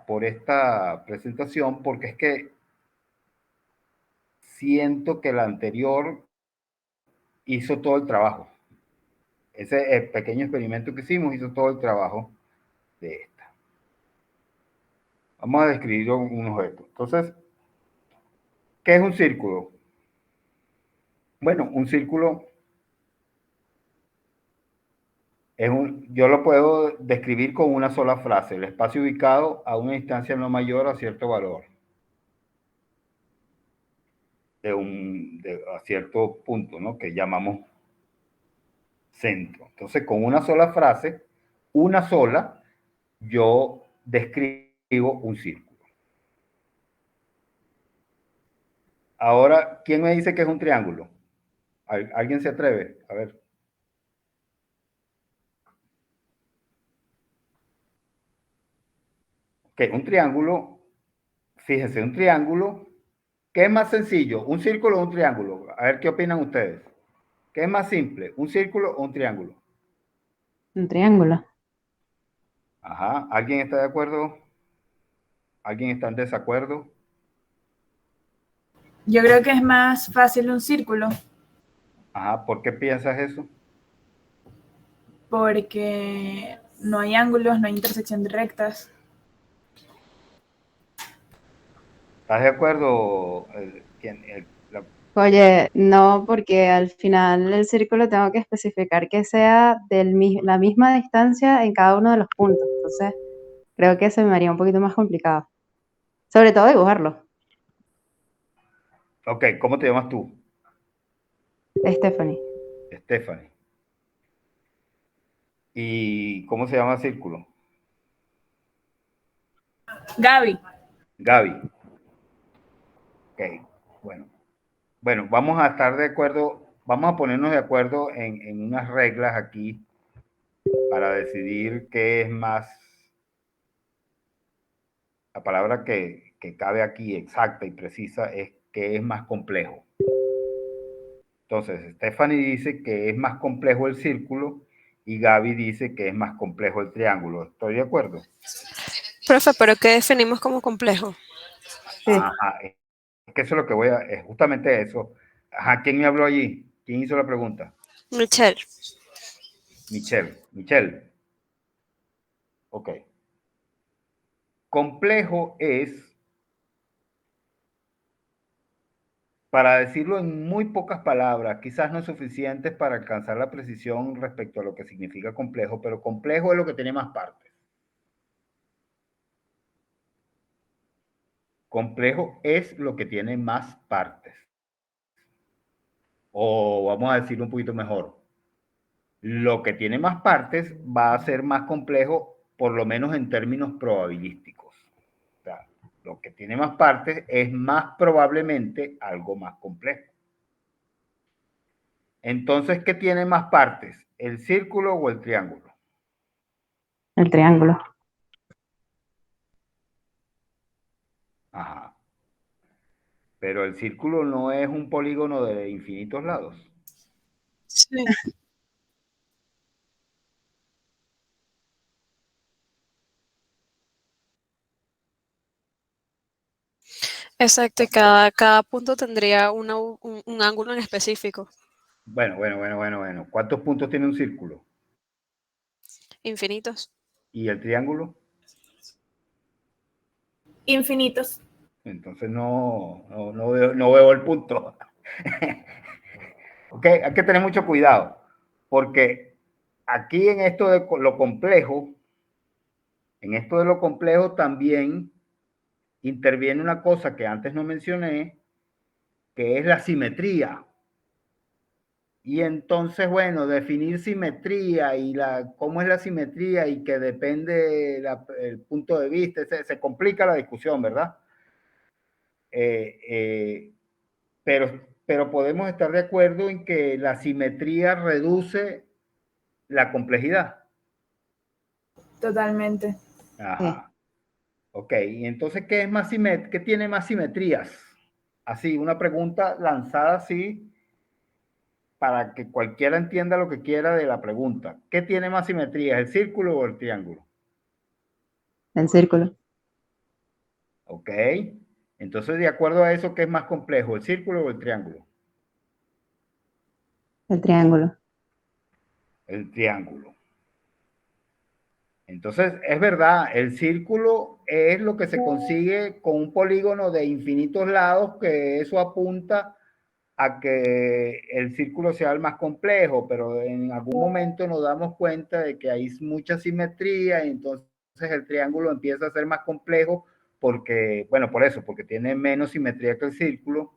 por esta presentación, porque es que siento que la anterior hizo todo el trabajo. Ese pequeño experimento que hicimos hizo todo el trabajo de esta. Vamos a describir un objeto. Entonces, ¿qué es un círculo? Bueno, un círculo yo lo puedo describir con una sola frase: el espacio ubicado a una distancia no mayor a cierto valor, a cierto punto, ¿no? Que llamamos centro. Entonces, con una sola frase, una sola, yo describo un círculo. Ahora, ¿quién me dice que es un triángulo? ¿Alguien se atreve? A ver. Ok, un triángulo, fíjense, un triángulo, ¿qué es más sencillo? ¿Un círculo o un triángulo? A ver qué opinan ustedes. ¿Qué es más simple? ¿Un círculo o un triángulo? Un triángulo. Ajá. ¿Alguien está de acuerdo? ¿Alguien está en desacuerdo? Yo creo que es más fácil un círculo, Ajá. ¿Por qué piensas eso? porque no hay ángulos, no hay intersección de rectas. ¿Estás de acuerdo? Oye, no, porque al final el círculo tengo que especificar que sea la misma distancia en cada uno de los puntos. Entonces, creo que se me haría un poquito más complicado. Sobre todo dibujarlo. Ok, ¿cómo te llamas tú? Stephanie. Stephanie. ¿Y cómo se llama el círculo? Gaby. Gaby. Ok, bueno. Bueno, vamos a estar de acuerdo, vamos a ponernos de acuerdo en unas reglas aquí para decidir qué es más, la palabra que cabe aquí exacta y precisa es qué es más complejo. Entonces, Stephanie dice que es más complejo el círculo y Gaby dice que es más complejo el triángulo. ¿Estoy de acuerdo? Profe, ¿pero qué definimos como complejo? Sí. Ajá, es que eso es lo que voy a, es justamente eso. Ajá, ¿quién me habló allí? ¿Quién hizo la pregunta? Michelle. Michelle. Michelle. Ok. Complejo es, para decirlo en muy pocas palabras, quizás no suficientes para alcanzar la precisión respecto a lo que significa complejo, pero complejo es lo que tiene más partes. Complejo es lo que tiene más partes. O vamos a decirlo un poquito mejor. Lo que tiene más partes va a ser más complejo, por lo menos en términos probabilísticos. O sea, lo que tiene más partes es más probablemente algo más complejo. Entonces, ¿qué tiene más partes? ¿El círculo o el triángulo? El triángulo. Ajá. Pero el círculo no es un polígono de infinitos lados. Sí. Exacto, y cada punto tendría un ángulo en específico. Bueno. ¿Cuántos puntos tiene un círculo? Infinitos. ¿Y el triángulo? Infinitos. Entonces no veo el punto. Ok, hay que tener mucho cuidado, porque aquí en esto de lo complejo, en esto de lo complejo también interviene una cosa que antes no mencioné, que es la simetría. Y entonces, bueno, definir simetría y cómo es la simetría y que depende el punto de vista, se complica la discusión, ¿verdad? Eh, eh, pero podemos estar de acuerdo en que la simetría reduce la complejidad. Totalmente. Sí. Ajá. Ok, y entonces, ¿qué tiene más simetrías? Así, una pregunta lanzada así para que cualquiera entienda lo que quiera de la pregunta. ¿Qué tiene más simetrías, el círculo o el triángulo? El círculo. ¿Ok? Entonces, de acuerdo a eso, ¿qué es más complejo, el círculo o el triángulo? El triángulo. El triángulo. Entonces, es verdad, el círculo es lo que se consigue con un polígono de infinitos lados, que eso apunta a que el círculo sea el más complejo, pero en algún momento nos damos cuenta de que hay mucha simetría y entonces el triángulo empieza a ser más complejo porque, bueno, por eso, porque tiene menos simetría que el círculo.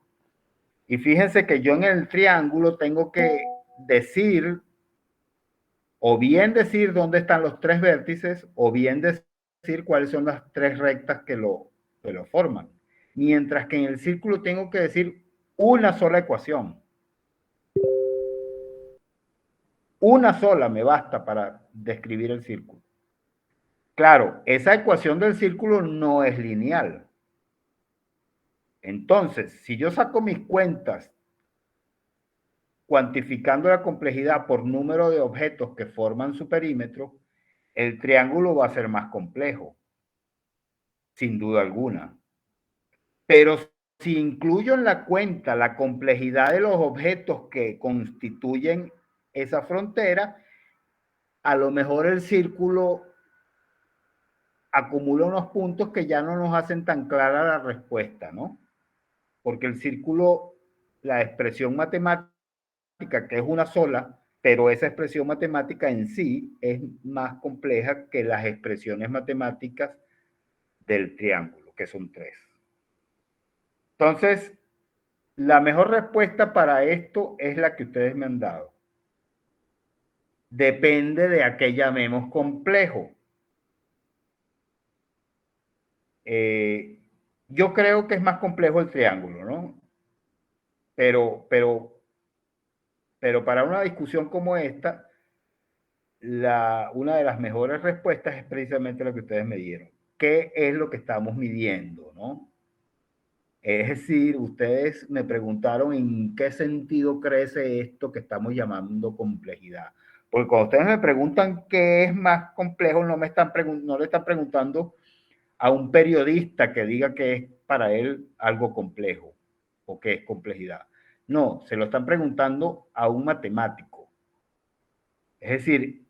Y fíjense que yo en el triángulo tengo que decir, o bien decir dónde están los tres vértices, o bien decir cuáles son las tres rectas que lo forman. Mientras que en el círculo tengo que decir una sola ecuación. Una sola me basta para describir el círculo. Claro, esa ecuación del círculo no es lineal. Entonces, si yo saco mis cuentas cuantificando la complejidad por número de objetos que forman su perímetro, el triángulo va a ser más complejo, sin duda alguna. Pero si incluyo en la cuenta la complejidad de los objetos que constituyen esa frontera, a lo mejor el círculo acumula unos puntos que ya no nos hacen tan clara la respuesta, ¿no? Porque el círculo, la expresión matemática, que es una sola, pero esa expresión matemática en sí es más compleja que las expresiones matemáticas del triángulo, que son tres. Entonces, la mejor respuesta para esto es la que ustedes me han dado. Depende de a qué llamemos complejo. Yo creo que es más complejo el triángulo, ¿no? Pero para una discusión como esta, una de las mejores respuestas es precisamente lo que ustedes me dieron. ¿Qué es lo que estamos midiendo, no? Es decir, ustedes me preguntaron en qué sentido crece esto que estamos llamando complejidad. Porque cuando ustedes me preguntan qué es más complejo, no le están preguntando a un periodista que diga que es para él algo complejo o que es complejidad. No, se lo están preguntando a un matemático. Es decir,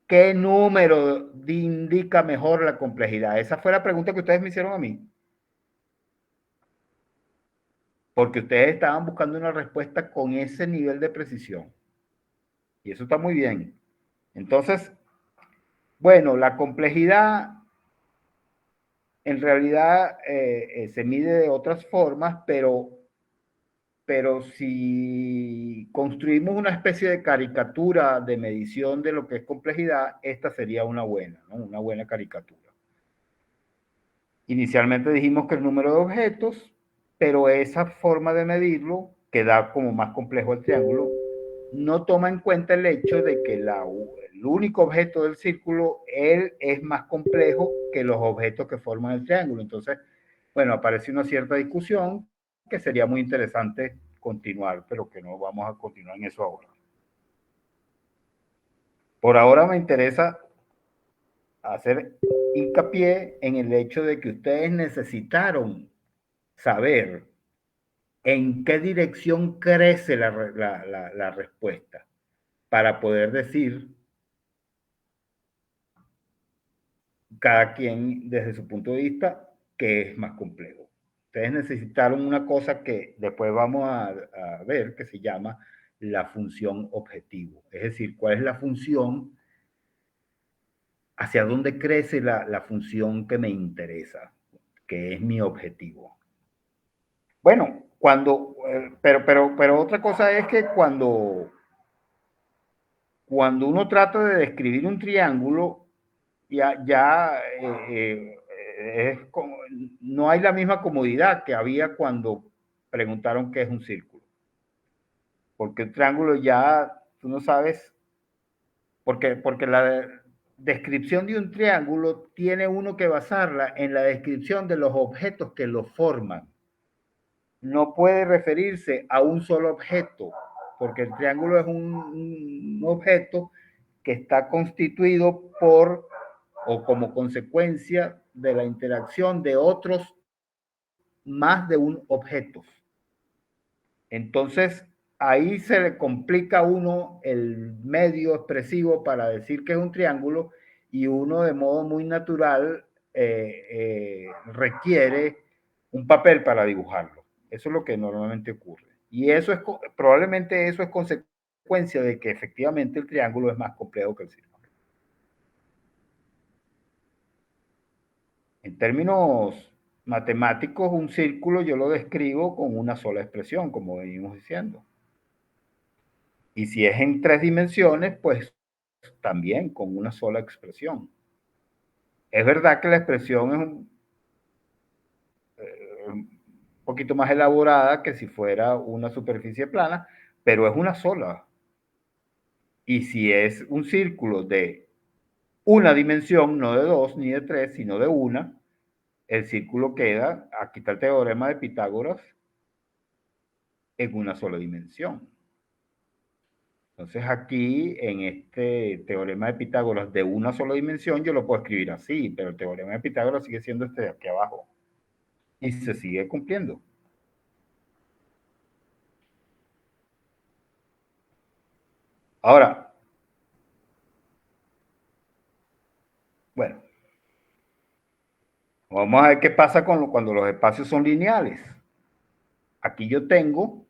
¿qué número indica mejor la complejidad? Esa fue la pregunta que ustedes me hicieron a mí. Porque ustedes estaban buscando una respuesta con ese nivel de precisión. Y eso está muy bien. Entonces, bueno, la complejidad en realidad se mide de otras formas, pero si construimos una especie de caricatura de medición de lo que es complejidad, esta sería una buena, ¿no? Una buena caricatura. Inicialmente dijimos que el número de objetos, pero esa forma de medirlo, que da como más complejo el triángulo, no toma en cuenta el hecho de que el único objeto del círculo, él es más complejo que los objetos que forman el triángulo. Entonces, bueno, aparece una cierta discusión que sería muy interesante continuar, pero que no vamos a continuar en eso ahora. Por ahora me interesa hacer hincapié en el hecho de que ustedes necesitaron saber en qué dirección crece la respuesta para poder decir cada quien desde su punto de vista que es más complejo. Ustedes necesitaron una cosa que después vamos a ver que se llama la función objetivo. Es decir, cuál es la función, hacia dónde crece la función que me interesa, que es mi objetivo. Bueno, pero otra cosa es que cuando uno trata de describir un triángulo, no hay la misma comodidad que había cuando preguntaron qué es un círculo. Porque el triángulo ya, tú no sabes, porque la descripción de un triángulo tiene uno que basarla en la descripción de los objetos que lo forman. No puede referirse a un solo objeto, porque el triángulo es un objeto que está constituido por o como consecuencia de la interacción de otros más de un objeto. Entonces, ahí se le complica a uno el medio expresivo para decir que es un triángulo y uno de modo muy natural requiere un papel para dibujarlo. Eso es lo que normalmente ocurre. Y eso es, probablemente eso es consecuencia de que efectivamente el triángulo es más complejo que el círculo. En términos matemáticos, un círculo yo lo describo con una sola expresión, como venimos diciendo. Y si es en 3 dimensiones, pues también con una sola expresión. Es verdad que la expresión es un poquito más elaborada que si fuera una superficie plana, pero es una sola. Y si es un círculo de una dimensión, no de 2 ni de 3, sino de una, el círculo queda, aquí está el teorema de Pitágoras, en una sola dimensión. Entonces aquí, en este teorema de Pitágoras de una sola dimensión, yo lo puedo escribir así, pero el teorema de Pitágoras sigue siendo este de aquí abajo. Y se sigue cumpliendo. Ahora, bueno, vamos a ver qué pasa cuando los espacios son lineales. Aquí yo tengo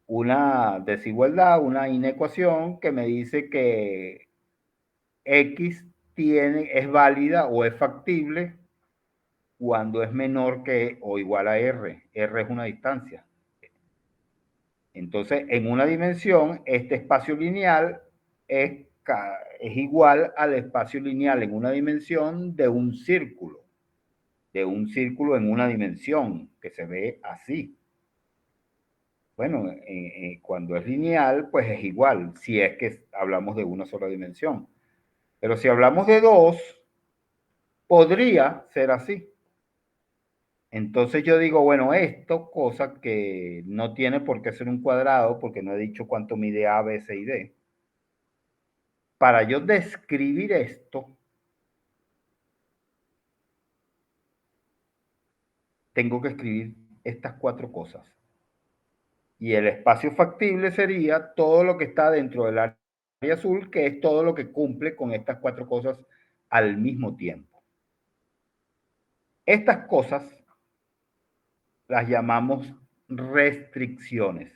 una desigualdad, una inecuación que me dice que X es válida o es factible cuando es menor que o igual a R. R es una distancia. Entonces, en una dimensión, este espacio lineal es igual al espacio lineal en una dimensión de un círculo en una dimensión, que se ve así. Bueno, cuando es lineal, pues es igual, si es que hablamos de una sola dimensión. Pero si hablamos de dos, podría ser así. Entonces yo digo, bueno, esto, cosa que no tiene por qué ser un cuadrado, porque no he dicho cuánto mide A, B, C y D. Para yo describir esto, tengo que escribir estas 4 cosas. Y el espacio factible sería todo lo que está dentro del área azul, que es todo lo que cumple con estas 4 cosas al mismo tiempo. Estas cosas las llamamos restricciones.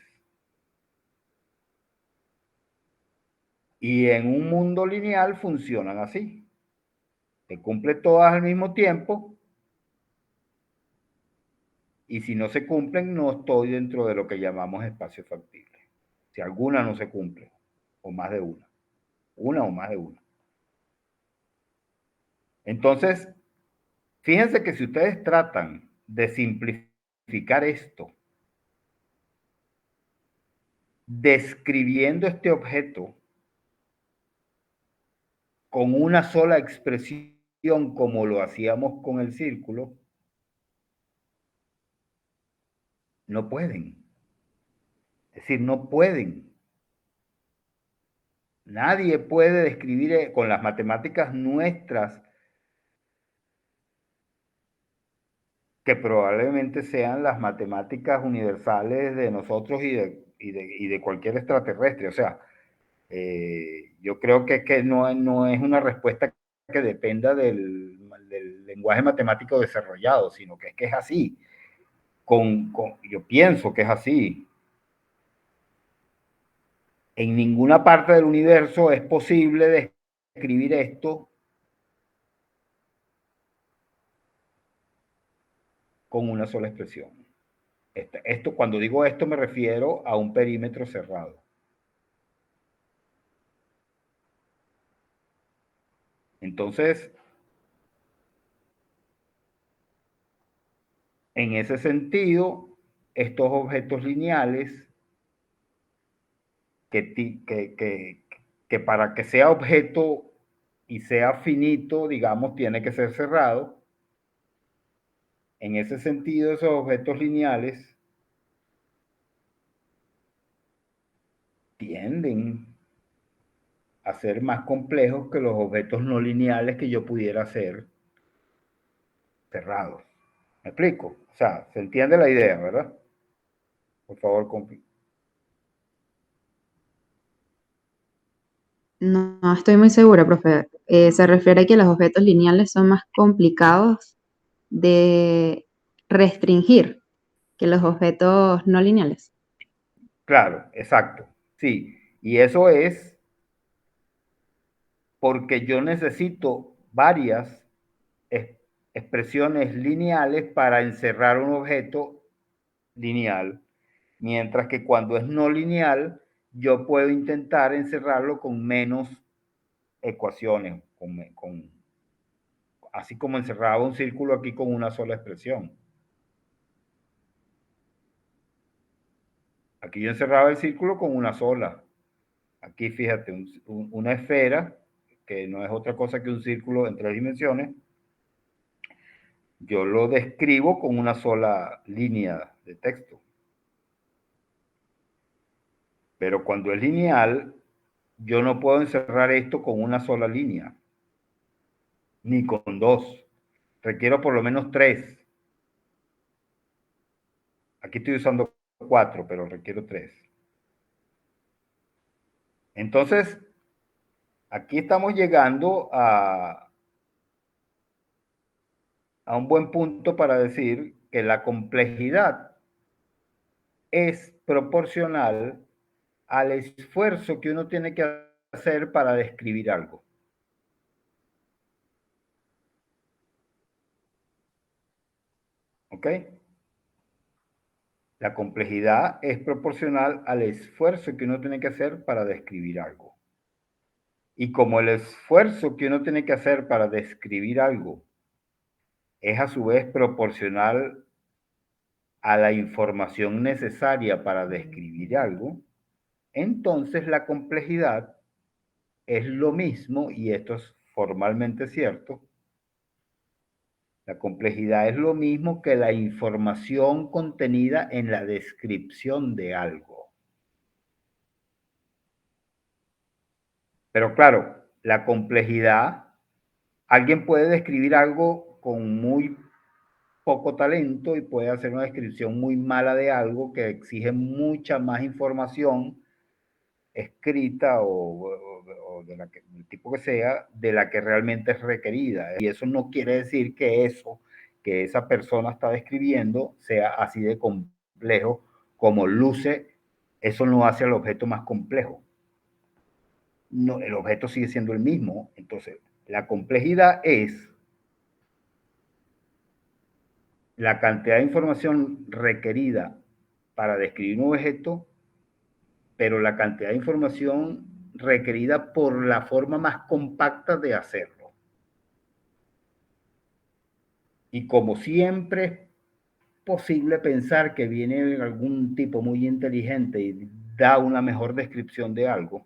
Y en un mundo lineal funcionan así. Se cumple todas al mismo tiempo. Y si no se cumplen, no estoy dentro de lo que llamamos espacio factible. Si alguna no se cumple, o más de una. Una o más de una. Entonces, fíjense que si ustedes tratan de simplificar esto, describiendo este objeto con una sola expresión como lo hacíamos con el círculo, no pueden. Es decir, no pueden. Nadie puede describir con las matemáticas nuestras, que probablemente sean las matemáticas universales de nosotros y de cualquier extraterrestre. O sea, yo creo que no es una respuesta que dependa del lenguaje matemático desarrollado, sino que es así. Yo pienso que es así. En ninguna parte del universo es posible describir esto con una sola expresión. Cuando digo esto me refiero a un perímetro cerrado. Entonces, en ese sentido, estos objetos lineales que para que sea objeto y sea finito, digamos, tiene que ser cerrado. En ese sentido, esos objetos lineales tienden a ser más complejos que los objetos no lineales que yo pudiera hacer cerrados. ¿Me explico? O sea, se entiende la idea, ¿verdad? Por favor, compi. No, no estoy muy segura, profe. Se refiere a que los objetos lineales son más complicados de restringir que los objetos no lineales. Claro, exacto. Sí, y eso es porque yo necesito varias expresiones lineales para encerrar un objeto lineal, mientras que cuando es no lineal, yo puedo intentar encerrarlo con menos ecuaciones, así como encerraba un círculo aquí con una sola expresión. Aquí yo encerraba el círculo con una sola. Aquí fíjate, una esfera, que no es otra cosa que un círculo en 3 dimensiones, yo lo describo con una sola línea de texto. Pero cuando es lineal, yo no puedo encerrar esto con una sola línea, ni con 2. Requiero por lo menos 3. Aquí estoy usando 4, pero requiero 3. Entonces, aquí estamos llegando a un buen punto para decir que la complejidad es proporcional al esfuerzo que uno tiene que hacer para describir algo. ¿Ok? La complejidad es proporcional al esfuerzo que uno tiene que hacer para describir algo. Y como el esfuerzo que uno tiene que hacer para describir algo es a su vez proporcional a la información necesaria para describir algo, entonces la complejidad es lo mismo, y esto es formalmente cierto, la complejidad es lo mismo que la información contenida en la descripción de algo. Pero claro, la complejidad, alguien puede describir algo con muy poco talento y puede hacer una descripción muy mala de algo que exige mucha más información escrita o de la que, del tipo que sea, de la que realmente es requerida. Y eso no quiere decir que eso que esa persona está describiendo sea así de complejo como luce. Eso no hace al objeto más complejo. No, el objeto sigue siendo el mismo. Entonces, la complejidad es la cantidad de información requerida para describir un objeto, pero la cantidad de información requerida por la forma más compacta de hacerlo. Y como siempre es posible pensar que viene algún tipo muy inteligente y da una mejor descripción de algo,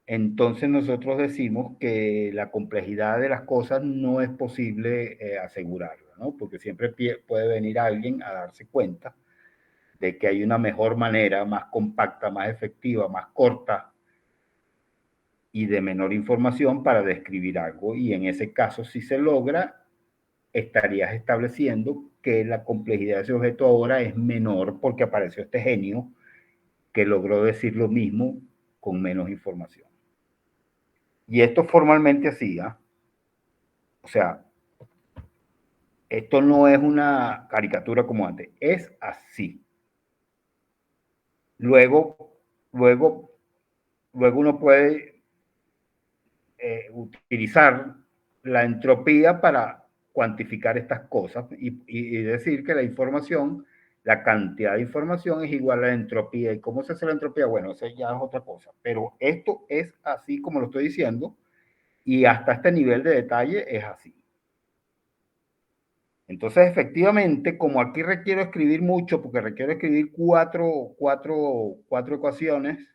entonces nosotros decimos que la complejidad de las cosas no es posible asegurarla, ¿no? Porque siempre puede venir alguien a darse cuenta de que hay una mejor manera, más compacta, más efectiva, más corta y de menor información para describir algo. Y en ese caso, si se logra, estarías estableciendo que la complejidad de ese objeto ahora es menor porque apareció este genio que logró decir lo mismo con menos información. Y esto formalmente así, ¿eh? O sea, esto no es una caricatura como antes, es así. Luego, luego, luego uno puede utilizar la entropía para cuantificar estas cosas y decir que la información, la cantidad de información es igual a la entropía. ¿Y cómo se hace la entropía? Bueno, eso ya es otra cosa. Pero esto es así como lo estoy diciendo y hasta este nivel de detalle es así. Entonces, efectivamente, como aquí requiero escribir mucho, porque requiero escribir cuatro ecuaciones,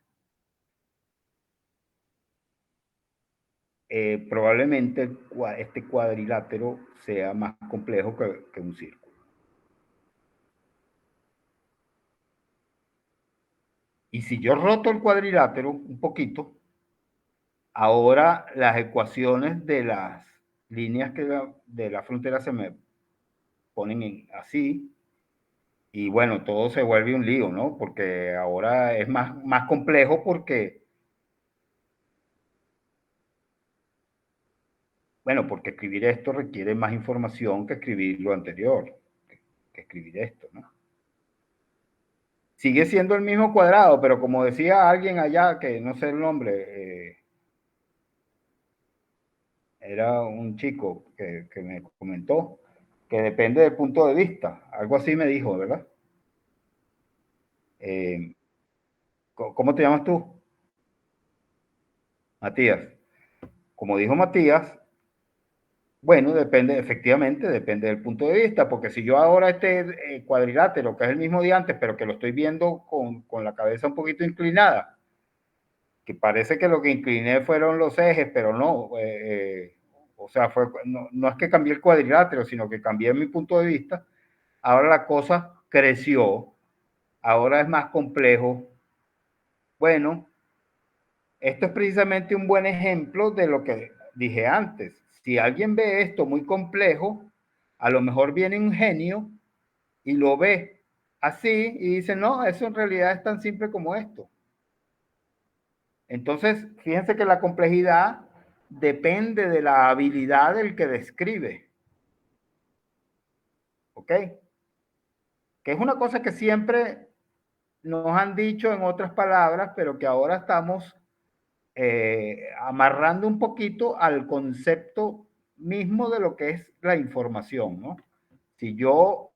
probablemente este cuadrilátero sea más complejo que un círculo. Y si yo roto el cuadrilátero un poquito, ahora las ecuaciones de las líneas de la frontera se me ponen así. Y bueno, todo se vuelve un lío, ¿no? Porque ahora es más complejo porque, bueno, porque escribir esto requiere más información que escribir lo anterior, que escribir esto, ¿no? Sigue siendo el mismo cuadrado, pero como decía alguien allá, que no sé el nombre, era un chico que me comentó que depende del punto de vista. Algo así me dijo, ¿verdad? ¿Cómo te llamas tú? Matías. Como dijo Matías, bueno, depende, efectivamente, depende del punto de vista, porque si yo ahora este cuadrilátero, que es el mismo de antes, pero que lo estoy viendo con la cabeza un poquito inclinada, que parece que lo que incliné fueron los ejes, pero no, o sea, no es que cambié el cuadrilátero, sino que cambié mi punto de vista. Ahora la cosa creció, ahora es más complejo. Bueno, esto es precisamente un buen ejemplo de lo que dije antes. Si alguien ve esto muy complejo, a lo mejor viene un genio y lo ve así y dice, no, eso en realidad es tan simple como esto. Entonces, fíjense que la complejidad depende de la habilidad del que describe. ¿Ok? Que es una cosa que siempre nos han dicho en otras palabras, pero que ahora estamos amarrando un poquito al concepto mismo de lo que es la información, ¿no? Si yo,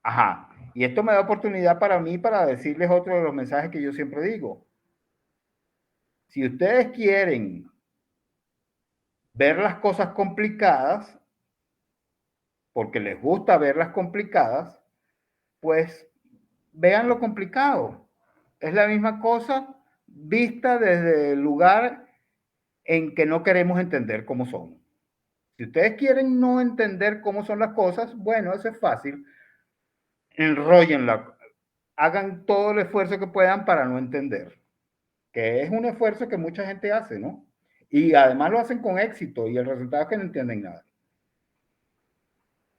ajá, y esto me da oportunidad para mí para decirles otro de los mensajes que yo siempre digo. Si ustedes quieren ver las cosas complicadas, porque les gusta verlas complicadas, pues vean lo complicado. Es la misma cosa vista desde el lugar en que no queremos entender cómo son. Si ustedes quieren no entender cómo son las cosas, bueno, eso es fácil. Enróllenla. Hagan todo el esfuerzo que puedan para no entender. Que es un esfuerzo que mucha gente hace, ¿no? Y además lo hacen con éxito y el resultado es que no entienden nada.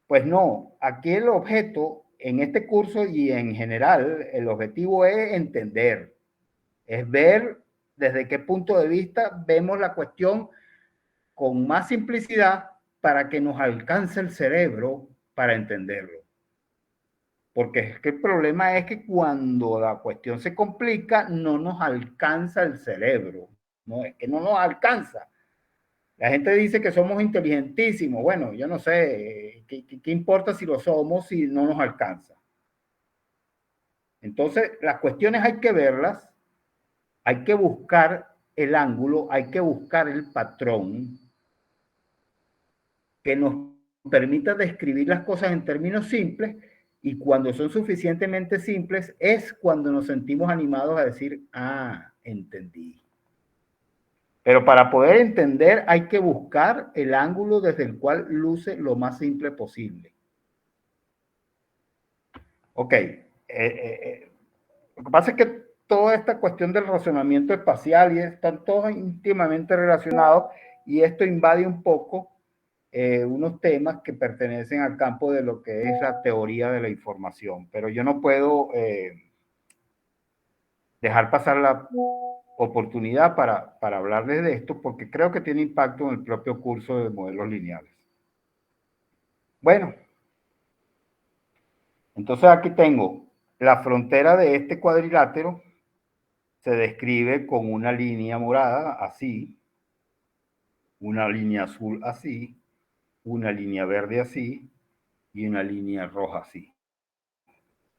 Pues no, aquí el objeto en este curso y en general, el objetivo es entender, es ver desde qué punto de vista vemos la cuestión con más simplicidad para que nos alcance el cerebro para entenderlo. Porque es que el problema es que cuando la cuestión se complica, no nos alcanza el cerebro. No, es que no nos alcanza. La gente dice que somos inteligentísimos. Bueno, yo no sé, ¿qué importa si lo somos si no nos alcanza? Entonces, las cuestiones hay que verlas, hay que buscar el ángulo, hay que buscar el patrón que nos permita describir las cosas en términos simples, y cuando son suficientemente simples es cuando nos sentimos animados a decir, ah, entendí. Pero para poder entender hay que buscar el ángulo desde el cual luce lo más simple posible. Ok. Lo que pasa es que toda esta cuestión del razonamiento espacial y están todos íntimamente relacionados, y esto invade un poco unos temas que pertenecen al campo de lo que es la teoría de la información. Pero yo no puedo dejar pasar la oportunidad para hablarles de esto porque creo que tiene impacto en el propio curso de modelos lineales. Bueno, entonces aquí tengo la frontera de este cuadrilátero, se describe con una línea morada así, una línea azul así, una línea verde así y una línea roja así.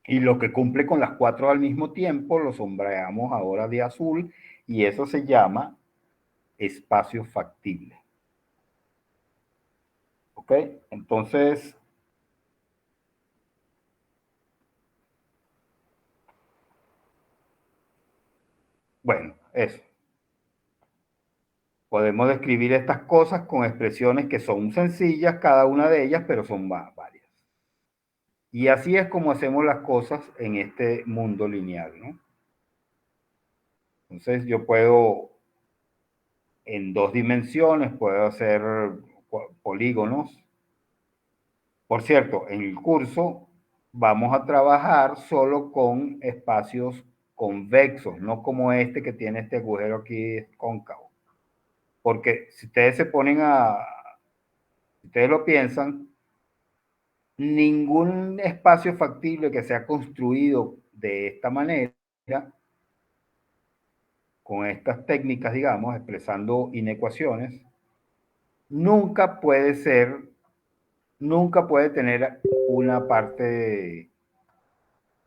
Y lo que cumple con las cuatro al mismo tiempo lo sombreamos ahora de azul y eso se llama espacio factible. ¿Ok? Entonces, bueno, eso. Podemos describir estas cosas con expresiones que son sencillas, cada una de ellas, pero son varias. Y así es como hacemos las cosas en este mundo lineal, ¿no? Entonces yo puedo, en dos dimensiones, puedo hacer polígonos Por cierto, en el curso vamos a trabajar solo con espacios convexos, no como este que tiene este agujero aquí cóncavo. Porque si ustedes se ponen si ustedes lo piensan, ningún espacio factible que sea construido de esta manera, con estas técnicas, digamos, expresando inecuaciones, nunca puede tener una parte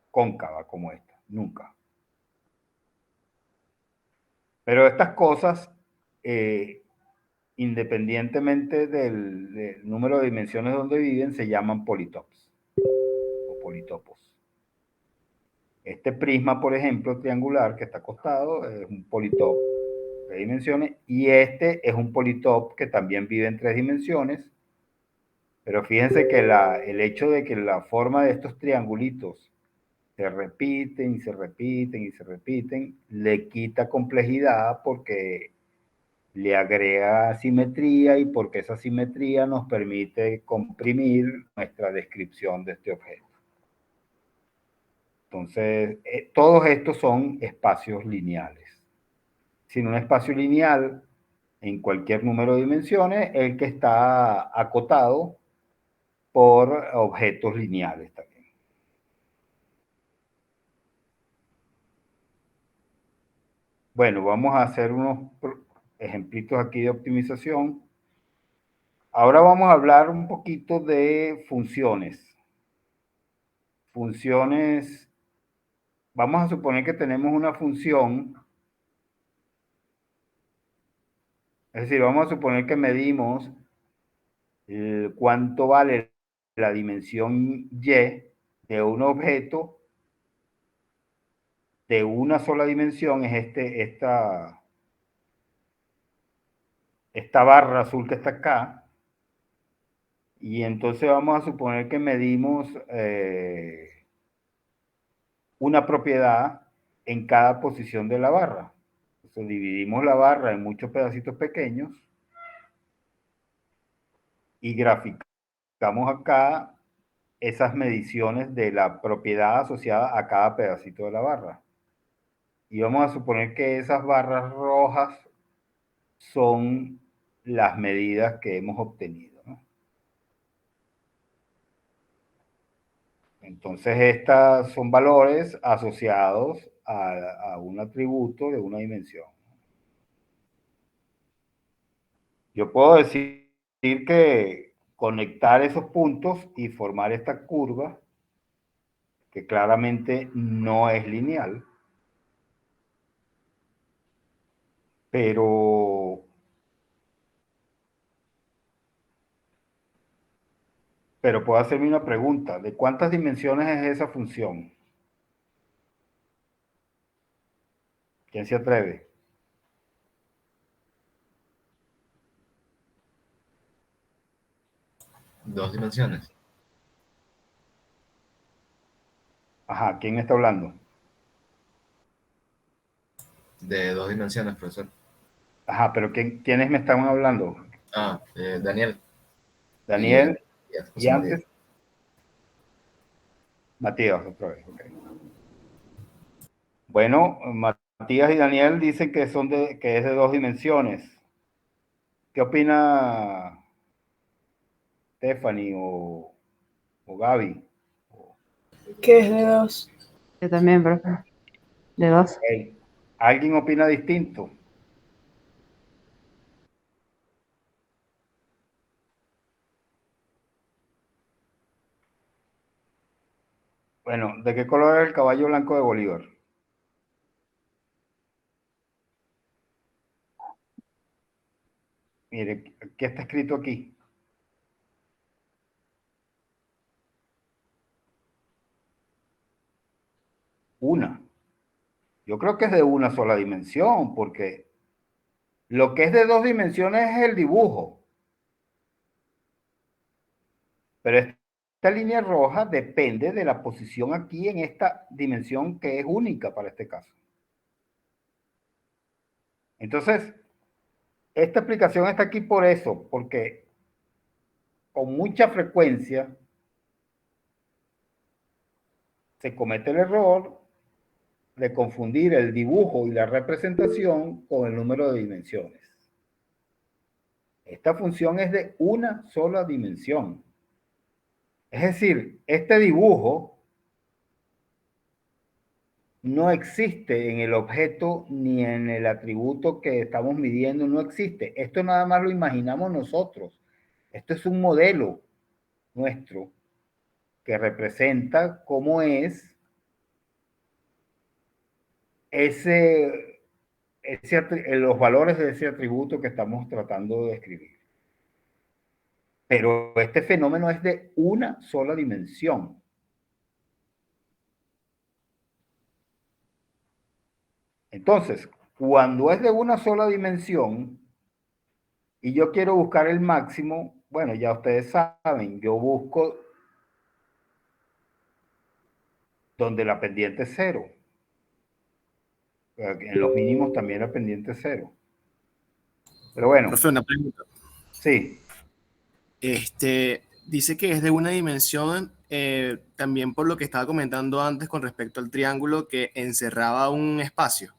cóncava como esta, nunca. Pero estas cosas, independientemente del número de dimensiones donde viven, se llaman politops o politopos. Este prisma, por ejemplo, triangular que está acostado, es un politop de dimensiones, y este es un politop que también vive en 3 dimensiones, pero fíjense que el hecho de que la forma de estos triangulitos se repiten y se repiten y se repiten, le quita complejidad porque le agrega simetría y porque esa simetría nos permite comprimir nuestra descripción de este objeto. Entonces, todos estos son espacios lineales. Sin un espacio lineal en cualquier número de dimensiones, el que está acotado por objetos lineales también. Bueno, vamos a hacer unos ejemplitos aquí de optimización. Ahora vamos a hablar un poquito de funciones. Funciones, vamos a suponer que tenemos una función, es decir, vamos a suponer que medimos cuánto vale la dimensión y de un objeto de una sola dimensión, es esta barra azul que está acá, y entonces vamos a suponer que medimos una propiedad en cada posición de la barra. Entonces dividimos la barra en muchos pedacitos pequeños y graficamos acá esas mediciones de la propiedad asociada a cada pedacito de la barra. Y vamos a suponer que esas barras rojas son las medidas que hemos obtenido, ¿no? Entonces, estas son valores asociados a un atributo de una dimensión. Yo puedo decir que conectar esos puntos y formar esta curva, que claramente no es lineal, pero puedo hacerme una pregunta. ¿De cuántas dimensiones es esa función? ¿Quién se atreve? Dos dimensiones. Ajá, ¿quién está hablando? De 2 dimensiones, profesor. Ajá, pero ¿quiénes me estaban hablando? Daniel. Daniel y José María. antes Matías, otra vez. Okay. Bueno, Matías y Daniel dicen que que es de 2 dimensiones. ¿Qué opina Stephanie o Gaby? Que es de 2. Yo también, profe. De 2. Okay. ¿Alguien opina distinto? Bueno, ¿de qué color es el caballo blanco de Bolívar? Mire, ¿qué está escrito aquí? Una. Yo creo que es de una sola dimensión, porque lo que es de 2 dimensiones es el dibujo. Pero esta línea roja depende de la posición aquí en esta dimensión que es única para este caso. Entonces, esta explicación está aquí por eso, porque con mucha frecuencia se comete el error de confundir el dibujo y la representación con el número de dimensiones. Esta función es de una sola dimensión. Es decir, este dibujo no existe en el objeto ni en el atributo que estamos midiendo, no existe. Esto nada más lo imaginamos nosotros. Esto es un modelo nuestro que representa cómo es los valores de ese atributo que estamos tratando de describir. Pero este fenómeno es de una sola dimensión. Entonces, cuando es de una sola dimensión y yo quiero buscar el máximo, bueno, ya ustedes saben, yo busco donde la pendiente es cero. En los mínimos también la pendiente es cero. Pero bueno, Profe, una pregunta. sí. Dice que es de una dimensión, también por lo que estaba comentando antes con respecto al triángulo que encerraba un espacio.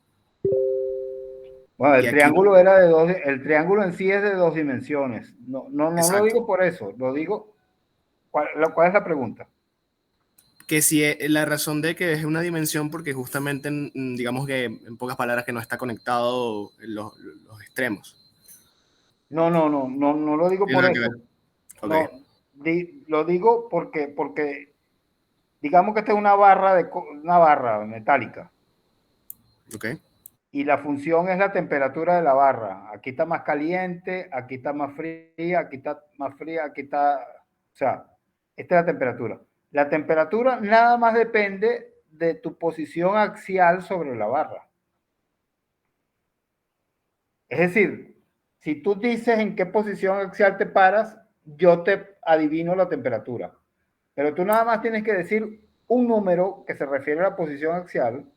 Bueno, Y aquí el triángulo en sí es de dos dimensiones. No lo digo por eso, lo digo. ¿Cuál es la pregunta? que si la razón de que es una dimensión porque justamente, digamos que en pocas palabras, que no está conectado los extremos. No lo digo Tiene por nada que ver. eso. Ok. No, lo digo porque digamos que esta es una barra metálica. Ok. Y la función es la temperatura de la barra. Aquí está más caliente, aquí está más fría, aquí está más fría, aquí está... O sea, esta es la temperatura. La temperatura nada más depende de tu posición axial sobre la barra. Es decir, si tú dices en qué posición axial te paras, yo te adivino la temperatura. Pero tú nada más tienes que decir un número que se refiere a la posición axial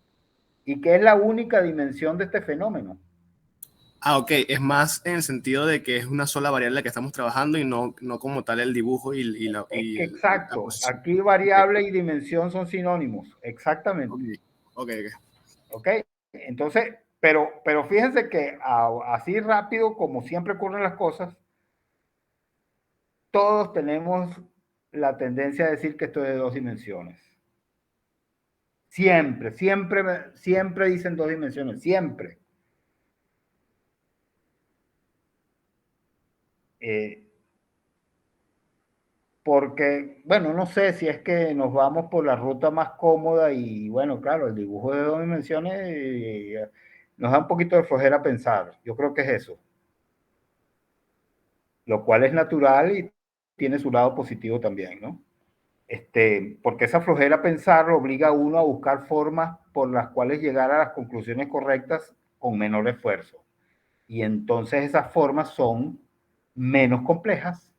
y que es la única dimensión de este fenómeno. Ah, ok. Es más en el sentido de que es una sola variable la que estamos trabajando y no como tal el dibujo y la Exacto. posición. Aquí variable y dimensión son sinónimos. Exactamente. Ok. ¿Ok? Entonces, pero fíjense que así rápido como siempre ocurren las cosas, todos tenemos la tendencia a decir que esto es de dos dimensiones. Siempre dicen dos dimensiones, siempre. Porque, bueno, no sé si es que nos vamos por la ruta más cómoda y, bueno, claro, el dibujo de dos dimensiones nos da un poquito de flojera pensar. Yo creo que es eso. Lo cual es natural y tiene su lado positivo también, ¿no? Porque esa flojera pensar obliga a uno a buscar formas por las cuales llegar a las conclusiones correctas con menor esfuerzo. Y entonces esas formas son menos complejas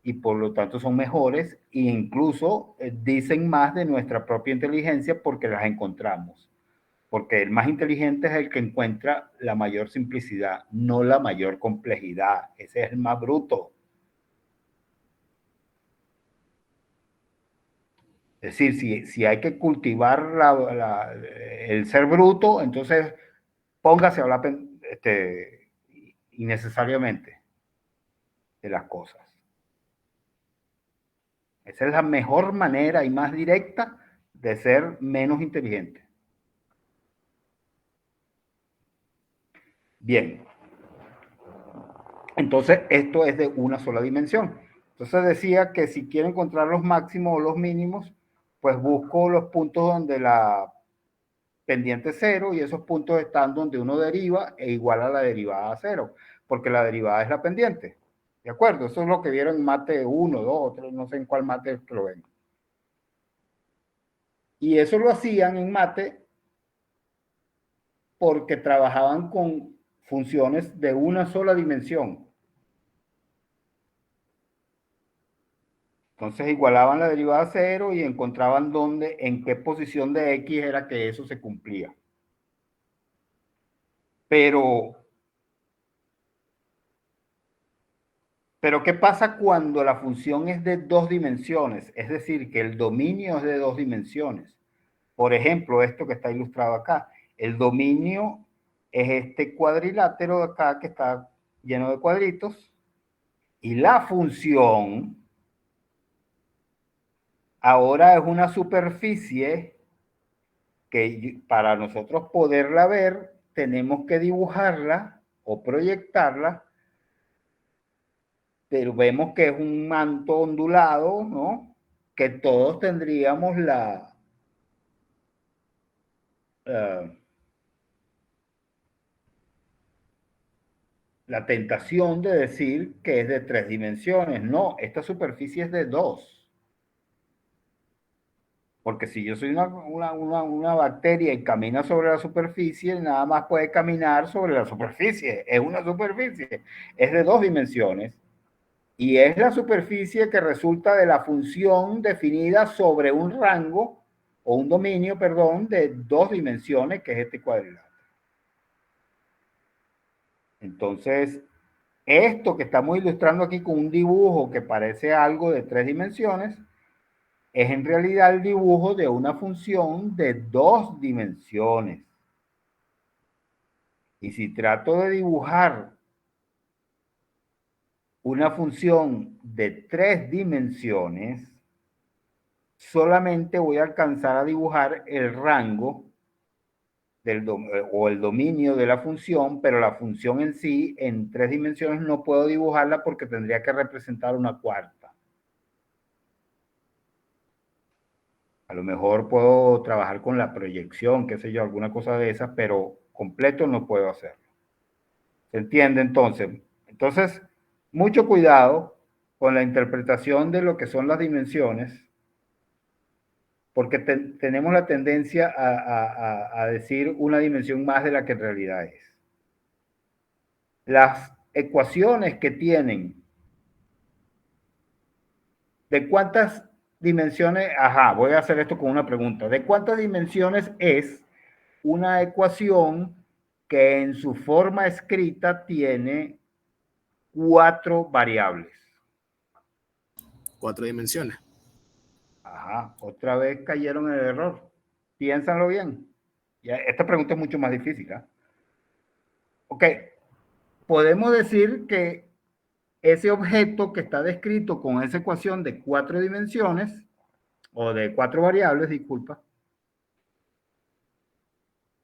y por lo tanto son mejores e incluso dicen más de nuestra propia inteligencia porque las encontramos. Porque el más inteligente es el que encuentra la mayor simplicidad, no la mayor complejidad. Ese es el más bruto. Es decir, si hay que cultivar el ser bruto, entonces póngase a hablar innecesariamente de las cosas. Esa es la mejor manera y más directa de ser menos inteligente. Bien. Entonces, esto es de una sola dimensión. Entonces decía que si quiero encontrar los máximos o los mínimos, pues busco los puntos donde la pendiente es cero y esos puntos están donde uno deriva e igual a la derivada a cero, porque la derivada es la pendiente. ¿De acuerdo? Eso es lo que vieron en mate 1, 2, 3, no sé en cuál mate lo ven. Y eso lo hacían en mate porque trabajaban con funciones de una sola dimensión. Entonces igualaban la derivada a cero y encontraban en qué posición de X era que eso se cumplía. Pero Pero ¿qué pasa cuando la función es de 2 dimensiones? Es decir, que el dominio es de 2 dimensiones. Por ejemplo, esto que está ilustrado acá. El dominio es este cuadrilátero de acá que está lleno de cuadritos. Y la función ahora es una superficie que para nosotros poderla ver, tenemos que dibujarla o proyectarla, pero vemos que es un manto ondulado, ¿no? Que todos tendríamos la tentación de decir que es de 3 dimensiones. No, esta superficie es de 2. Porque si yo soy una bacteria y camina sobre la superficie, nada más puede caminar sobre la superficie. Es una superficie. Es de 2 dimensiones. Y es la superficie que resulta de la función definida sobre un rango, o un dominio, perdón, de 2 dimensiones, que es este cuadrilátero. Entonces, esto que estamos ilustrando aquí con un dibujo que parece algo de 3 dimensiones, es en realidad el dibujo de una función de 2 dimensiones. Y si trato de dibujar una función de 3 dimensiones, solamente voy a alcanzar a dibujar el rango o el dominio de la función, pero la función en sí, en 3 dimensiones, no puedo dibujarla porque tendría que representar una cuarta. A lo mejor puedo trabajar con la proyección, qué sé yo, alguna cosa de esas, pero completo no puedo hacerlo. ¿Se entiende entonces? Entonces, mucho cuidado con la interpretación de lo que son las dimensiones, porque tenemos la tendencia a decir una dimensión más de la que en realidad es. Las ecuaciones que tienen, ¿de cuántas dimensiones? Ajá, voy a hacer esto con una pregunta. ¿De cuántas dimensiones es una ecuación que en su forma escrita tiene 4 variables? 4 dimensiones. Ajá, otra vez cayeron en el error. Piénsanlo bien. Ya, esta pregunta es mucho más difícil, ¿eh? Ok, podemos decir que ese objeto que está descrito con esa ecuación de 4 dimensiones, o de 4 variables, disculpa,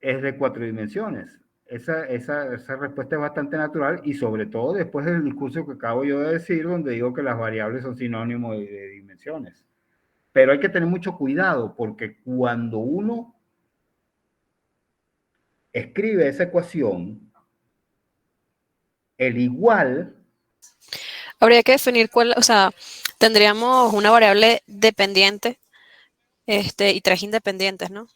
es de 4 dimensiones. Esa respuesta es bastante natural y sobre todo después del discurso que acabo yo de decir, donde digo que las variables son sinónimos de dimensiones. Pero hay que tener mucho cuidado porque cuando uno escribe esa ecuación, el igual... Habría que definir cuál, o sea, tendríamos una variable dependiente y 3 independientes, ¿no?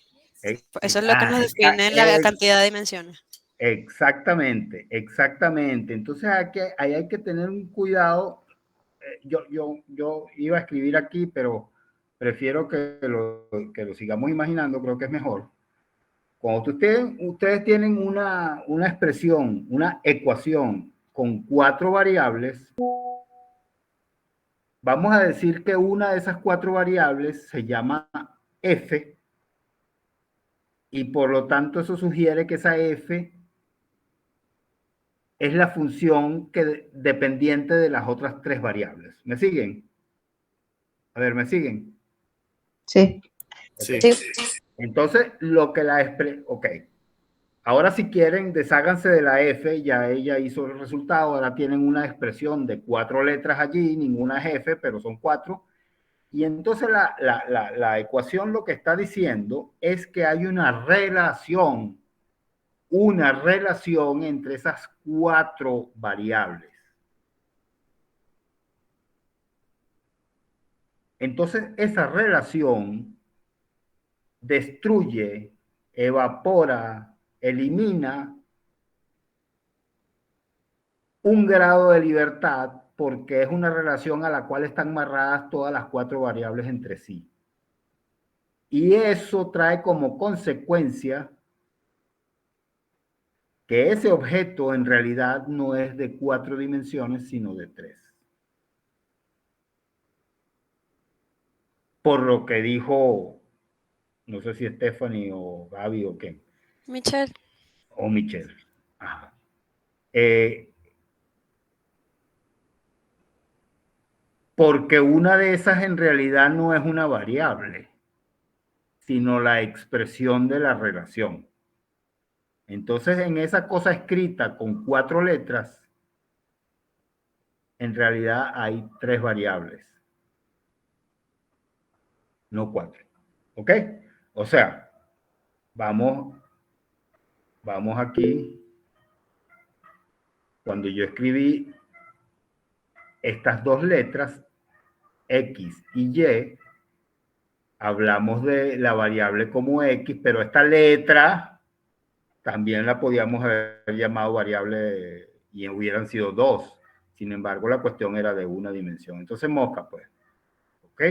Eso es lo que nos define la cantidad de dimensiones. Exactamente, exactamente. Entonces ahí hay que tener un cuidado. Yo iba a escribir aquí, pero prefiero que lo sigamos imaginando, creo que es mejor. Cuando ustedes tienen una expresión, una ecuación con 4 variables, vamos a decir que una de esas 4 variables se llama f, y por lo tanto eso sugiere que esa f es la función dependiente de las otras 3 variables. ¿Me siguen? A ver, ¿me siguen? Sí. Sí. Sí. Entonces, lo que ok. Ahora si quieren, desháganse de la F, ya ella hizo el resultado, ahora tienen una expresión de 4 letras allí, ninguna es F, pero son 4. Y entonces la ecuación lo que está diciendo es que hay una relación entre esas 4 variables. Entonces, esa relación destruye, evapora, elimina un grado de libertad porque es una relación a la cual están amarradas todas las 4 variables entre sí. Y eso trae como consecuencia que ese objeto en realidad no es de 4 dimensiones, sino de 3. por lo que dijo, no sé si Stephanie o Gaby o qué. Michelle. O Michelle. Ajá. Porque una de esas en realidad no es una variable, sino la expresión de la relación. Entonces, en esa cosa escrita con 4 letras, en realidad hay 3 variables, no 4. ¿Ok? O sea, vamos aquí. Cuando yo escribí estas 2 letras, X y Y, hablamos de la variable como X, pero esta letra también la podíamos haber llamado variable y hubieran sido 2. Sin embargo, la cuestión era de una dimensión. Entonces, mosca, pues. ¿Ok?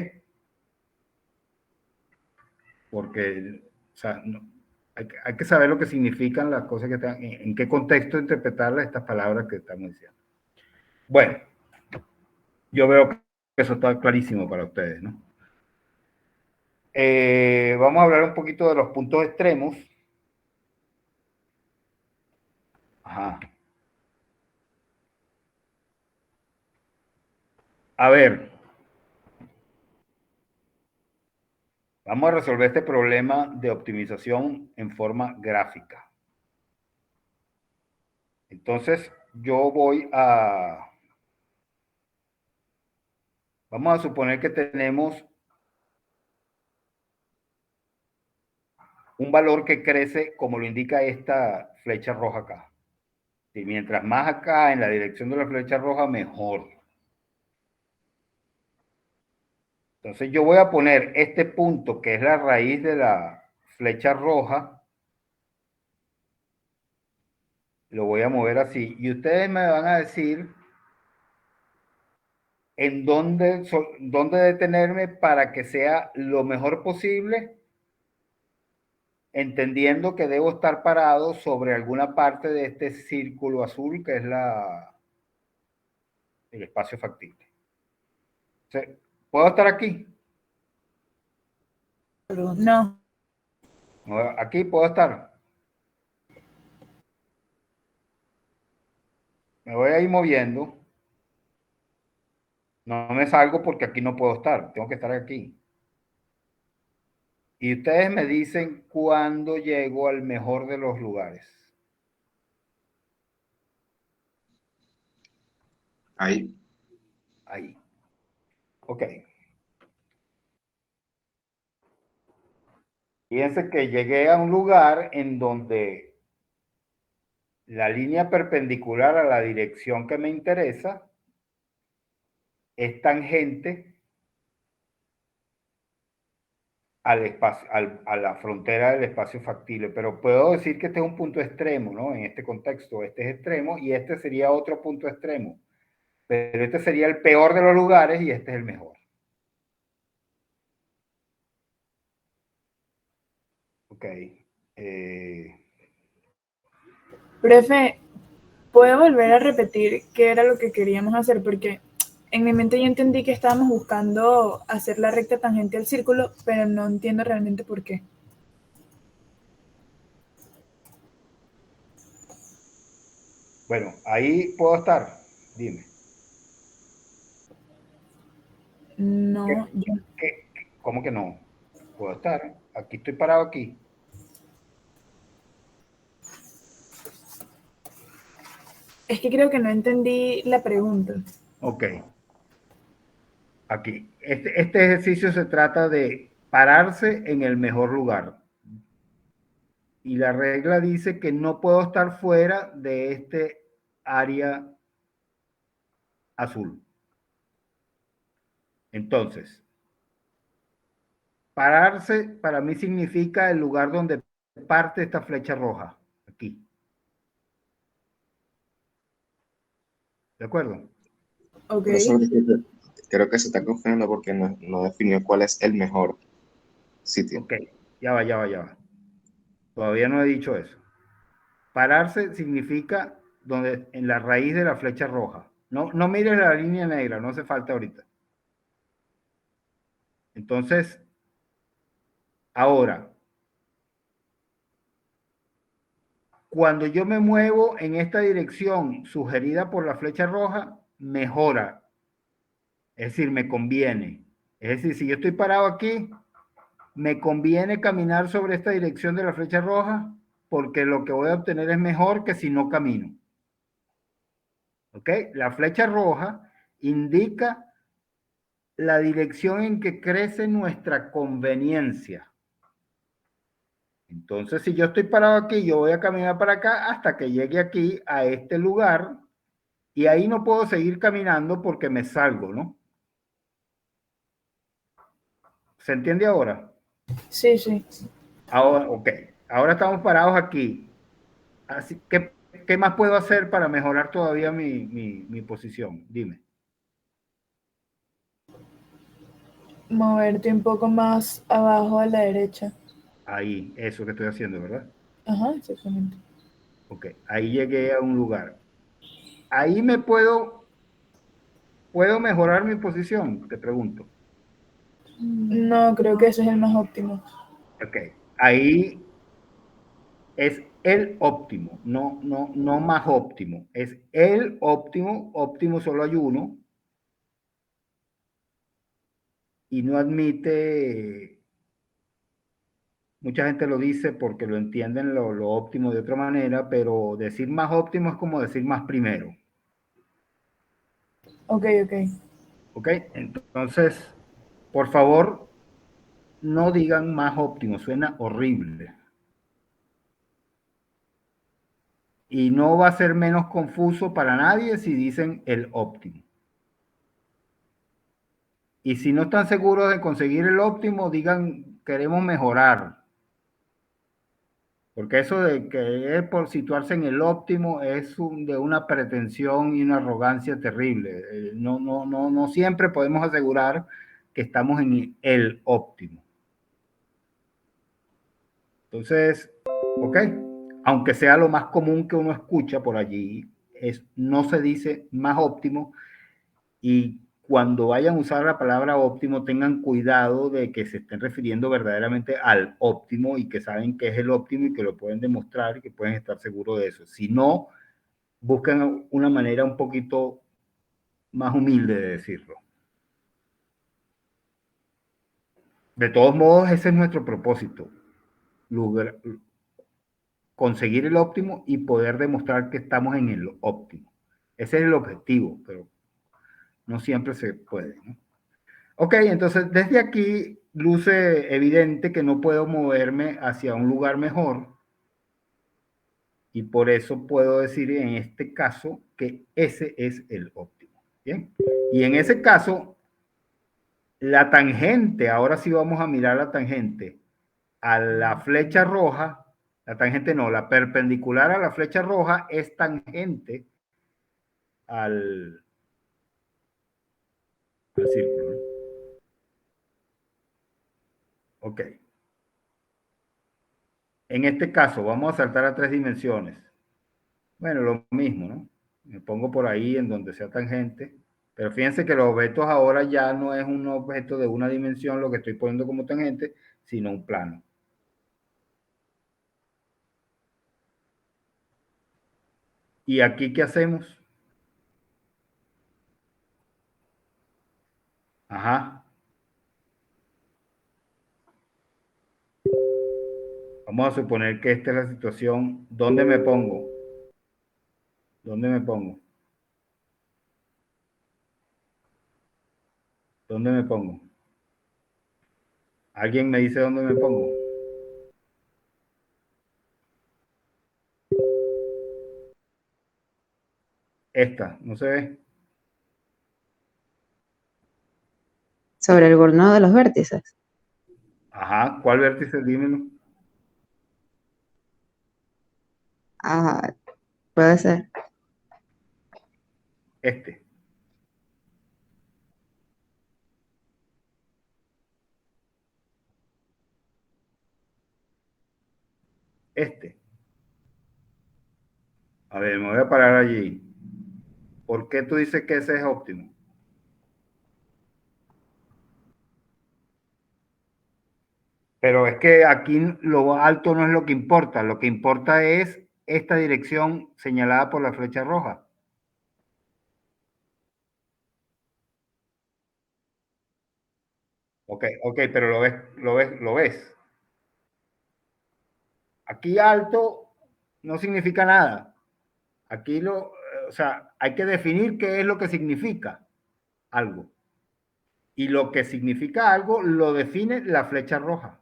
Porque, o sea, no, hay que saber lo que significan las cosas que están, en qué contexto interpretar estas palabras que estamos diciendo. Bueno, yo veo que eso está clarísimo para ustedes, ¿no? Vamos a hablar un poquito de los puntos extremos. Ajá. A ver, vamos a resolver este problema de optimización en forma gráfica. Entonces, yo voy a... Vamos a suponer que tenemos un valor que crece como lo indica esta flecha roja acá. Y mientras más acá en la dirección de la flecha roja, mejor. Entonces yo voy a poner este punto que es la raíz de la flecha roja. Lo voy a mover así. Y ustedes me van a decir en dónde detenerme para que sea lo mejor posible, entendiendo que debo estar parado sobre alguna parte de este círculo azul que es el espacio factible. ¿Puedo estar aquí? No. Aquí puedo estar. Me voy a ir moviendo. No me salgo porque aquí no puedo estar. Tengo que estar aquí. Y ustedes me dicen cuándo llego al mejor de los lugares. Ahí. Ahí. Ok. Fíjense que llegué a un lugar en donde la línea perpendicular a la dirección que me interesa es tangente al espacio, a la frontera del espacio factible, pero puedo decir que este es un punto extremo, ¿no? En este contexto, este es extremo y este sería otro punto extremo, pero este sería el peor de los lugares y este es el mejor. Ok. Profe, ¿puedo volver a repetir qué era lo que queríamos hacer? Porque en mi mente yo entendí que estábamos buscando hacer la recta tangente al círculo, pero no entiendo realmente por qué. Bueno, ahí puedo estar. Dime. No, ¿Cómo que no? Puedo estar. Aquí estoy parado aquí. es que creo que no entendí la pregunta. Ok. Aquí. Este ejercicio se trata de pararse en el mejor lugar. Y la regla dice que no puedo estar fuera de este área azul. Entonces, pararse para mí significa el lugar donde parte esta flecha roja. Aquí. ¿De acuerdo? Ok. Profesor, creo que se está confundiendo porque no definió cuál es el mejor sitio. Ok. Ya va. Todavía no he dicho eso. Pararse significa donde, en la raíz de la flecha roja. No mires la línea negra, no hace falta ahorita. Entonces, ahora, cuando yo me muevo en esta dirección sugerida por la flecha roja, mejora. Es decir, me conviene. Es decir, si yo estoy parado aquí, me conviene caminar sobre esta dirección de la flecha roja porque lo que voy a obtener es mejor que si no camino. ¿Ok? La flecha roja indica la dirección en que crece nuestra conveniencia. Entonces, si yo estoy parado aquí, yo voy a caminar para acá hasta que llegue aquí a este lugar y ahí no puedo seguir caminando porque me salgo, ¿no? ¿Se entiende ahora? Sí, sí. Ahora, ok. Ahora estamos parados aquí. Así que, ¿qué más puedo hacer para mejorar todavía mi posición? Dime. Moverte un poco más abajo a la derecha. Ahí, eso que estoy haciendo, ¿verdad? Ajá, exactamente. Ok, ahí llegué a un lugar. Ahí ¿puedo mejorar mi posición? Te pregunto. No, creo que ese es el más óptimo. Ok, ahí es el óptimo, no más óptimo. Es el óptimo, óptimo solo hay uno y no admite, mucha gente lo dice porque lo entienden lo óptimo de otra manera, pero decir más óptimo es como decir más primero. Ok, ok. Ok, entonces, por favor, no digan más óptimo, suena horrible. Y no va a ser menos confuso para nadie si dicen el óptimo. Y si no están seguros de conseguir el óptimo, digan queremos mejorar. Porque eso de que es por situarse en el óptimo es de una pretensión y una arrogancia terrible. No siempre podemos asegurar que estamos en el óptimo. Entonces, ok, aunque sea lo más común que uno escucha por allí, no se dice más óptimo y cuando vayan a usar la palabra óptimo tengan cuidado de que se estén refiriendo verdaderamente al óptimo y que saben que es el óptimo y que lo pueden demostrar y que pueden estar seguros de eso. Si no, busquen una manera un poquito más humilde de decirlo. De todos modos, ese es nuestro propósito. Conseguir el óptimo y poder demostrar que estamos en el óptimo. Ese es el objetivo, pero no siempre se puede, ¿no? Ok, entonces desde aquí luce evidente que no puedo moverme hacia un lugar mejor y por eso puedo decir en este caso que ese es el óptimo. Bien, y en ese caso, la tangente, ahora sí vamos a mirar la tangente a la flecha roja, la tangente no, la perpendicular a la flecha roja es tangente al círculo, ¿no? Ok. En este caso, vamos a saltar a 3 dimensiones. Bueno, lo mismo, ¿no? Me pongo por ahí en donde sea tangente. Pero fíjense que los objetos ahora ya no es un objeto de una dimensión lo que estoy poniendo como tangente, sino un plano. ¿Y aquí qué hacemos? Ajá. Vamos a suponer que esta es la situación. ¿Dónde me pongo? ¿Dónde me pongo? ¿Dónde me pongo? ¿Alguien me dice dónde me pongo? Esta, ¿no se ve? Sobre alguno de los vértices. Ajá, ¿cuál vértice? Dímelo. Ah, puede ser. Este. Este. A ver, me voy a parar allí. ¿Por qué tú dices que ese es óptimo? Pero es que aquí lo alto no es lo que importa es esta dirección señalada por la flecha roja. Ok, pero lo ves. Aquí alto no significa nada. Aquí o sea, hay que definir qué es lo que significa algo. Y lo que significa algo lo define la flecha roja.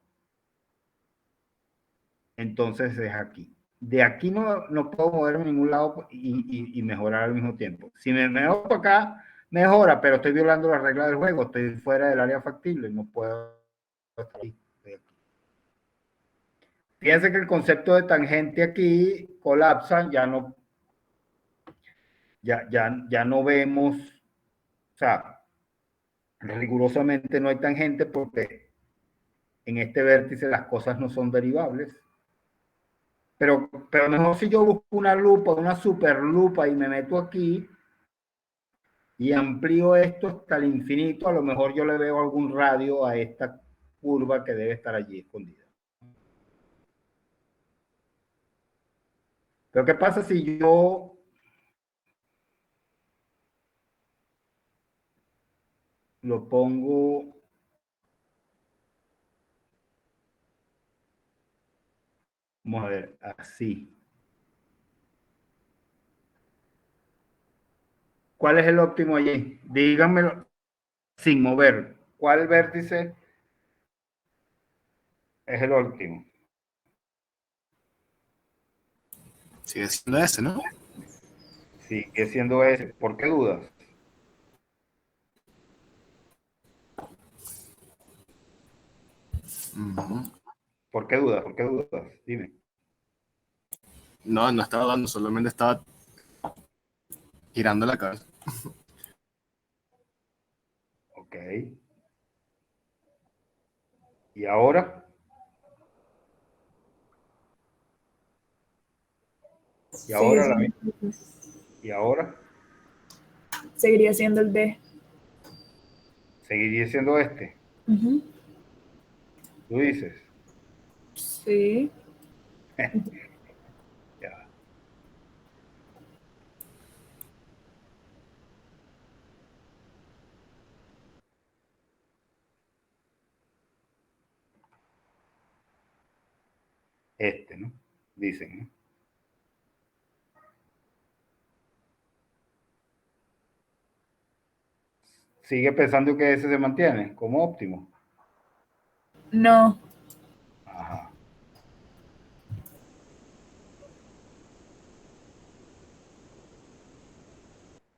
Entonces es aquí. De aquí no puedo moverme a ningún lado y mejorar al mismo tiempo. Si me mejoro acá, mejora, pero estoy violando las reglas del juego. Estoy fuera del área factible. No puedo estar ahí. Fíjense que el concepto de tangente aquí colapsa. Ya no vemos, o sea, rigurosamente no hay tangente porque en este vértice las cosas no son derivables. Pero mejor si yo busco una lupa, una super lupa y me meto aquí y amplío esto hasta el infinito, a lo mejor yo le veo algún radio a esta curva que debe estar allí escondida. Pero ¿qué pasa si yo lo pongo vamos a ver, así? ¿Cuál es el óptimo allí? Díganmelo sin mover. ¿Cuál vértice es el óptimo? Sigue siendo ese, ¿no? Sigue siendo ese. ¿Por qué dudas? ¿Por qué dudas? ¿Por qué dudas? Dime. No, no estaba dando, solamente estaba girando la cabeza. Ok. ¿Y ahora? ¿Y ahora la ¿Y ahora? Seguiría siendo el D. Seguiría siendo este. Ujú. Tú dices. Sí. Ya. Este, ¿no? Dicen, ¿no? Sigue pensando que ese se mantiene como óptimo. No. Ajá.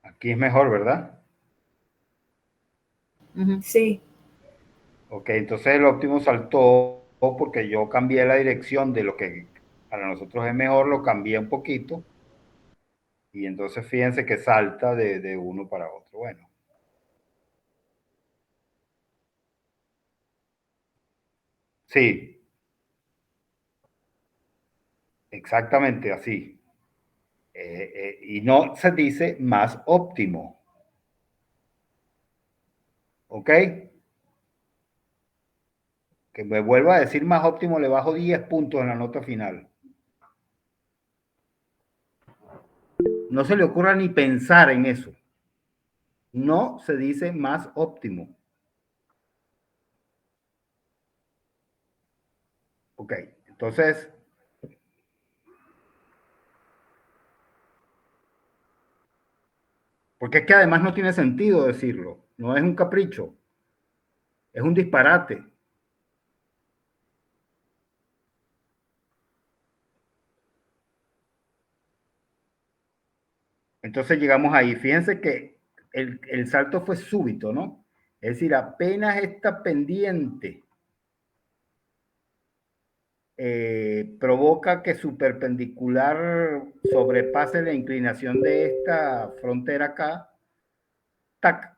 Aquí es mejor, ¿verdad? Sí. Ok, entonces el óptimo saltó porque yo cambié la dirección de lo que para nosotros es mejor, lo cambié un poquito. Y entonces fíjense que salta de uno para otro. Bueno. Sí, exactamente así. Y no se dice más óptimo. ¿Ok? Que me vuelva a decir más óptimo, le bajo 10 puntos en la nota final. No se le ocurra ni pensar en eso. No se dice más óptimo. Ok, entonces, porque es que además no tiene sentido decirlo. No es un capricho, es un disparate. Entonces llegamos ahí. Fíjense que el salto fue súbito, ¿no? Es decir, apenas esta pendiente provoca que su perpendicular sobrepase la inclinación de esta frontera acá, tac,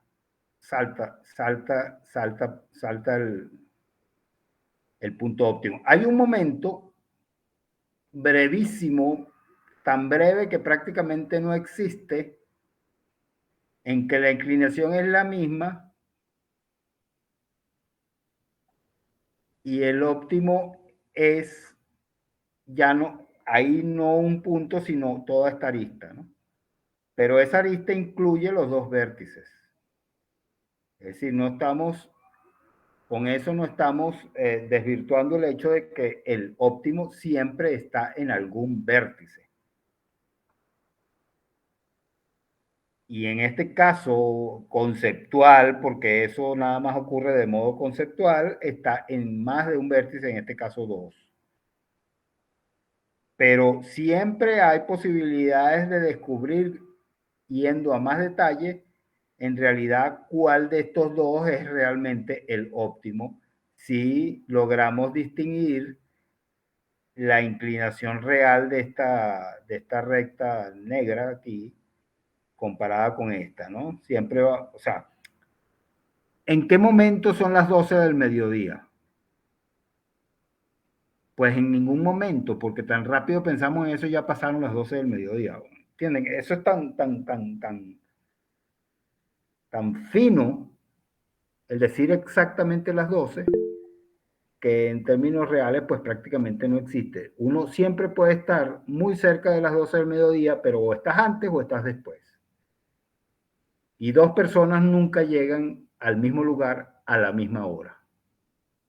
salta el punto óptimo. Hay un momento brevísimo, tan breve que prácticamente no existe, en que la inclinación es la misma y el óptimo es ya no, ahí no un punto, sino toda esta arista, ¿no? Pero esa arista incluye los dos vértices. Es decir, no estamos, con eso no estamos desvirtuando el hecho de que el óptimo siempre está en algún vértice. Y en este caso conceptual, porque eso nada más ocurre de modo conceptual, está en más de un vértice, en este caso dos. Pero siempre hay posibilidades de descubrir, yendo a más detalle, en realidad cuál de estos dos es realmente el óptimo, si logramos distinguir la inclinación real de esta recta negra aquí, comparada con esta, ¿no? Siempre va, o sea, ¿en qué momento son las 12 del mediodía? Pues en ningún momento, porque tan rápido pensamos en eso, ya pasaron las 12 del mediodía. ¿Entienden? Eso es tan fino, el decir exactamente las 12, que en términos reales, pues prácticamente no existe. Uno siempre puede estar muy cerca de las 12 del mediodía, pero o estás antes o estás después. Y dos personas nunca llegan al mismo lugar a la misma hora.